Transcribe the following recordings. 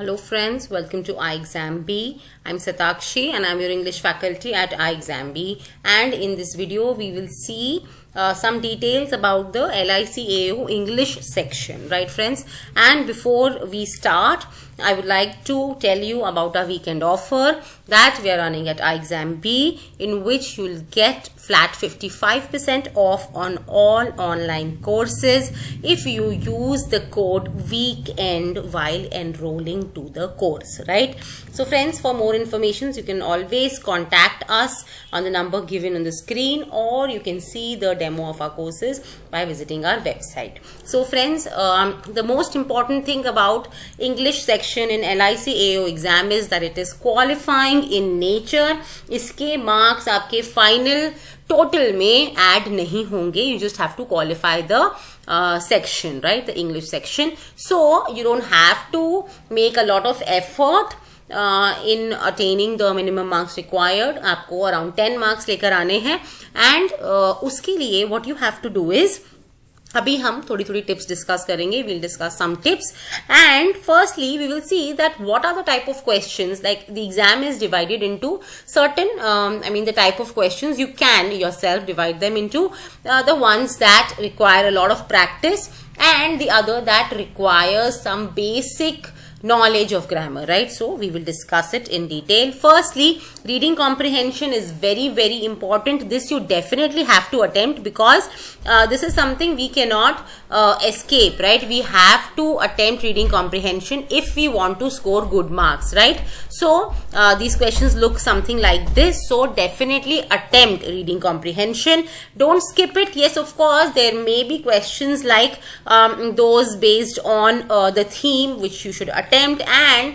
Hello friends, welcome to iExam B. I'm Satakshi and I'm your English faculty at iExam B, and in this video we will see some details about the LIC AAO English section, right friends? And before we start, I would like to tell you about our weekend offer that we are running at iExam B, in which you will get flat 55% off on all online courses if you use the code weekend while enrolling to the course, right? So friends, for more information you can always contact us on the number given on the screen, or you can see the demo of our courses by visiting our website. So friends, the most important thing about English section in LIC AAO exam is that it is qualifying in nature. इसके marks आपके final total में add नहीं होंगे. You just have to qualify the section, right? The English section. So you don't have to make a lot of effort in attaining the minimum marks required. आपको around 10 marks लेकर आने हैं, and उसके लिए what you have to do is, अभी हम थोड़ी tips discuss करेंगे. We'll discuss some tips, and firstly we will see that what are the type of questions. Like, the exam is divided into certain the type of questions. You can yourself divide them into the ones that require a lot of practice and the other that requires some basic knowledge of grammar, right? So we will discuss it in detail. Firstly, reading comprehension is very important. This you definitely have to attempt, because this is something we cannot escape, right? We have to attempt reading comprehension if we want to score good marks, right? So these questions look something like this. So definitely attempt reading comprehension. Don't skip it. Yes, of course there may be questions like those based on the theme, which you should attempt, and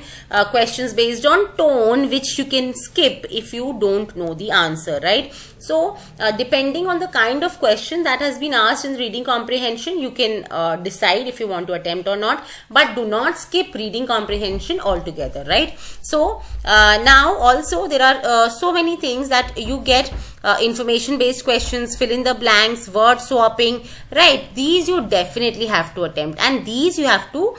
questions based on tone, which you can skip if you don't know the answer, right? So depending on the kind of question that has been asked in reading comprehension, you can decide if you want to attempt or not, but do not skip reading comprehension altogether, right? So now also there are so many things that you get. Information based questions, fill in the blanks, word swapping, right? These you definitely have to attempt, and these you have to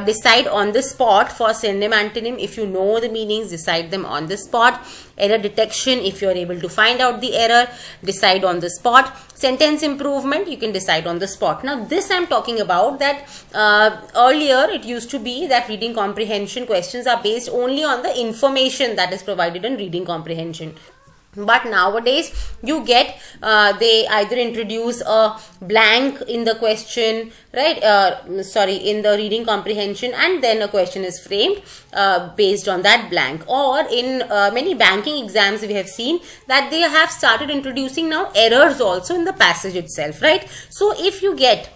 decide on the spot. For synonym, antonym, if you know the meanings, decide them on the spot. Error detection, if you are able to find out the error, decide on the spot. Sentence improvement, you can decide on the spot. Now this I am talking about that earlier it used to be that reading comprehension questions are based only on the information that is provided in reading comprehension. But nowadays you get they either introduce a blank in the question, right? In the reading comprehension, and then a question is framed based on that blank. Or in many banking exams we have seen that they have started introducing now errors also in the passage itself, right? So if you get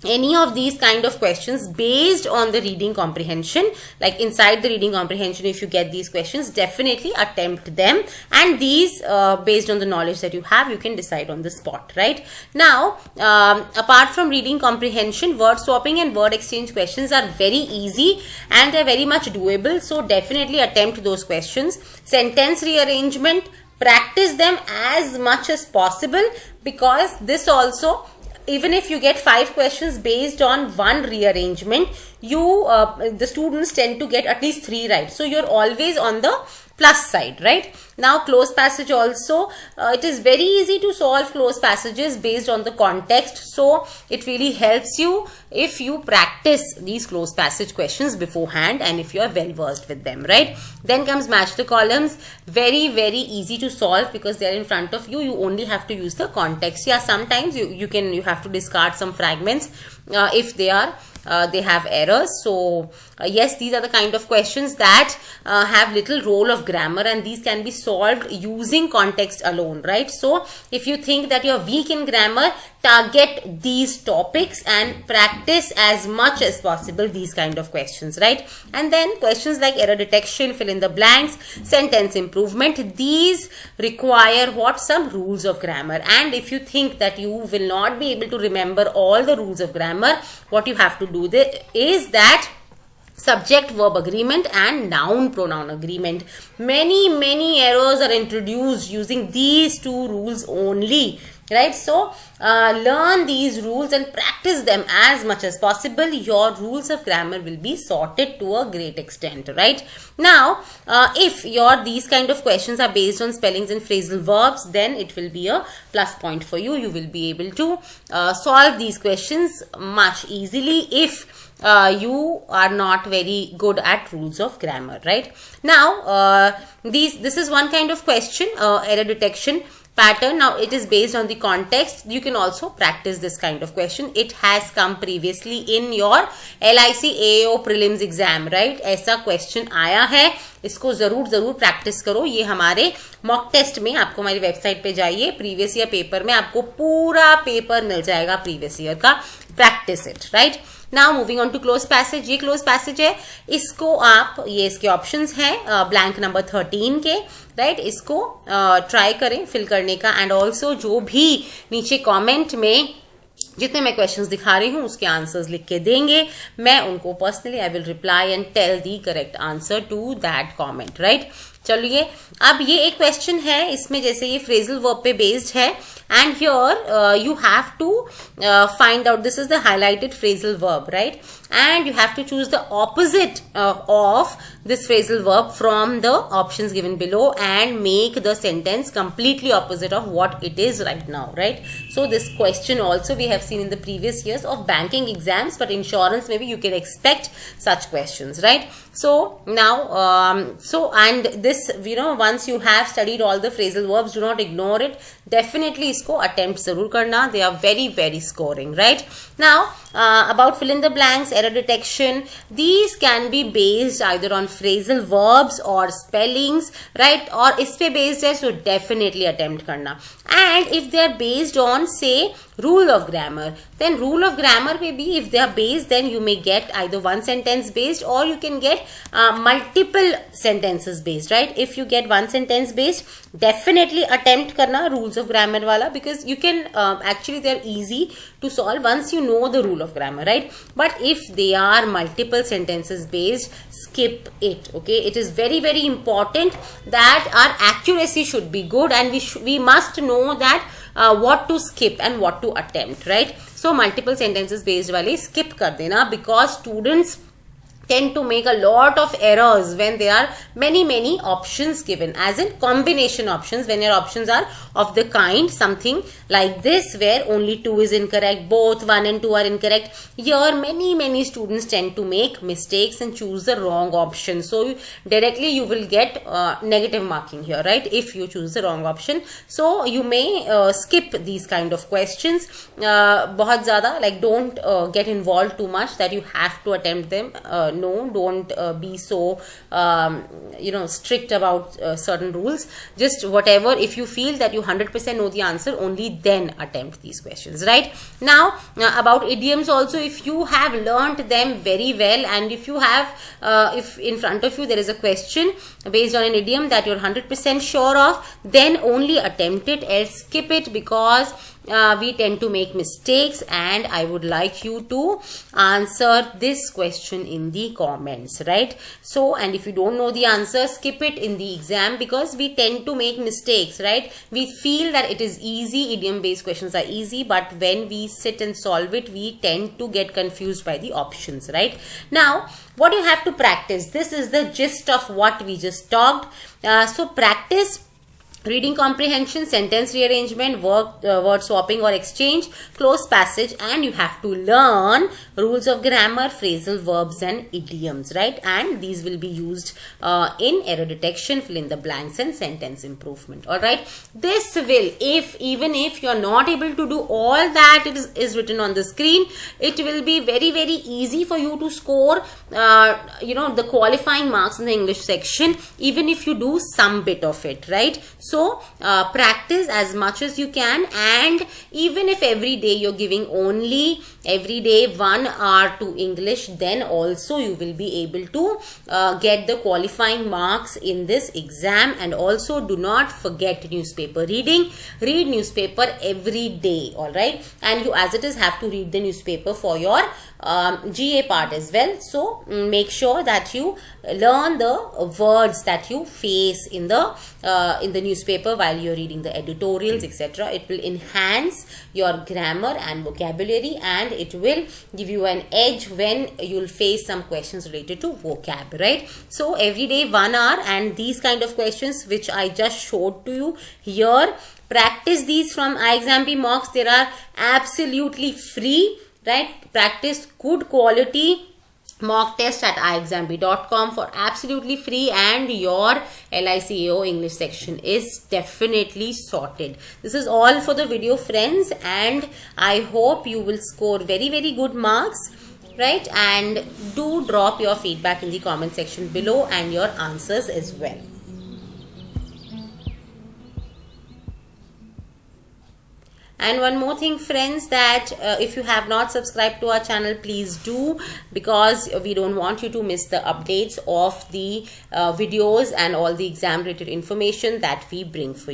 any of these kind of questions based on the reading comprehension, like inside the reading comprehension, if you get these questions, definitely attempt them, and these based on the knowledge that you have, you can decide on the spot, right? Now apart from reading comprehension, word swapping and word exchange questions are very easy and they're very much doable, so definitely attempt those questions. Sentence rearrangement, practice them as much as possible, because this also, even if you get 5 questions based on one rearrangement, the students tend to get at least 3 right. So you're always on the plus side, right? Now closed passage also, it is very easy to solve closed passages based on the context. So it really helps you if you practice these closed passage questions beforehand and if you are well versed with them, right? Then comes match the columns. Very easy to solve because they are in front of you. You only have to use the context. Yeah, sometimes you have to discard some fragments if they have errors. So yes, these are the kind of questions that have little role of grammar, and these can be solved using context alone, right? So if you think that you're weak in grammar, target these topics and practice as much as possible these kind of questions, right? And then questions like error detection, fill in the blanks, sentence improvement, these require some rules of grammar. And if you think that you will not be able to remember all the rules of grammar, what you have to do is that subject verb agreement and noun pronoun agreement. Many errors are introduced using these 2 rules only. right? So learn these rules and practice them as much as possible. Your rules of grammar will be sorted to a great extent, right? Now if these kind of questions are based on spellings and phrasal verbs, then it will be a plus point for you. You will be able to solve these questions much easily if you are not very good at rules of grammar, right? Now this is one kind of question, error detection pattern. Now it is based on the context. You can also practice this kind of question. It has come previously in your LIC AAO prelims exam, right? ऐसा question आया है, इसको जरूर practice करो. ये हमारे mock test में, आपको हमारी वेबसाइट पे जाइए, प्रीवियस ईयर पेपर में आपको पूरा पेपर मिल जाएगा प्रीवियस ईयर का. Practice it, right? Now moving on to cloze passage. ये क्लोज पैसेज है, इसको आप, ये इसके ऑप्शंस हैं ब्लैंक नंबर 13 के, राइट? इसको ट्राई करें फिल करने का. एंड ऑल्सो जो भी नीचे कमेंट में जितने मैं क्वेश्चंस दिखा रही हूं उसके आंसर्स लिख के देंगे, मैं उनको personally I will reply and tell the correct answer to that comment, right? चलिए, अब ये एक क्वेश्चन है, इसमें जैसे ये फ्रेजल वर्ब पे बेस्ड है, and here you have to find out, this is the highlighted phrasal verb, right? And you have to choose the opposite of this phrasal verb from the options given below and make the sentence completely opposite of what it is right now, right? So this question also we have seen in the previous years of banking exams, but insurance maybe you can expect such questions, right? So now and this, you know, once you have studied all the phrasal verbs, do not ignore it. Definitely isko attempt zarur karna. They are very scoring, right? Now about fill in the blanks, error detection, these can be based either on phrasal verbs or spellings, right? Or is pe based hai, so definitely attempt karna. And if they are based on, say, rule of grammar, then rule of grammar may be, if they are based, then you may get either one sentence based or you can get multiple sentences based, right? If you get one sentence based, definitely attempt karna rules of grammar wala, because you can actually they are easy to solve once you know the rule of grammar, right? But if they are multiple sentences based, skip it, okay? It is very important that our accuracy should be good, and we must know that what to skip and what to attempt, right? So multiple sentences based wale skip kar dena, because students tend to make a lot of errors when there are many options given, as in combination options. When your options are of the kind something like this, where only 2 is incorrect, both 1 and 2 are incorrect, here many students tend to make mistakes and choose the wrong option. So directly you will get negative marking here, right, if you choose the wrong option. So you may skip these kind of questions. Bahut zyada, like, don't get involved too much that you have to attempt them. No, don't be so strict about certain rules. Just whatever, if you feel that you 100% know the answer, only then attempt these questions, right? Now about idioms also, if you have learnt them very well, and if you have if in front of you there is a question based on an idiom that you're 100% sure of, then only attempt it, else skip it, because we tend to make mistakes. And I would like you to answer this question in the comments, right? So, and if you don't know the answer, skip it in the exam, because we tend to make mistakes, right? We feel that it is easy, idiom based questions are easy, but when we sit and solve it, we tend to get confused by the options, right? Now what you have to practice, this is the gist of what we just talked. So practice reading comprehension, sentence rearrangement, word swapping or exchange, close passage, and you have to learn rules of grammar, phrasal verbs and idioms, right? And these will be used in error detection, fill in the blanks and sentence improvement. All right, this will, even if you are not able to do all that it is written on the screen, it will be very easy for you to score the qualifying marks in the English section, even if you do some bit of it, right? So practice as much as you can, and even if every day you're giving only every day 1 hour to English, then also you will be able to get the qualifying marks in this exam. And also do not forget newspaper reading. Read newspaper every day, all right? And you as it is have to read the newspaper for your GA part as well. So make sure that you learn the words that you face in the newspaper while you're reading the editorials, etc. It will enhance your grammar and vocabulary, and it will give you an edge when you'll face some questions related to vocab, right? So every day 1 hour, and these kind of questions which I just showed to you here, practice these from iExamB mocks. They are absolutely free, right? Practice good quality mock test at iexamb.com for absolutely free, and your LIC AAO English section is definitely sorted. This is all for the video, friends, and I hope you will score very, very good marks, right? And do drop your feedback in the comment section below and your answers as well. And one more thing, friends, that if you have not subscribed to our channel, please do, because we don't want you to miss the updates of the videos and all the exam related information that we bring for you.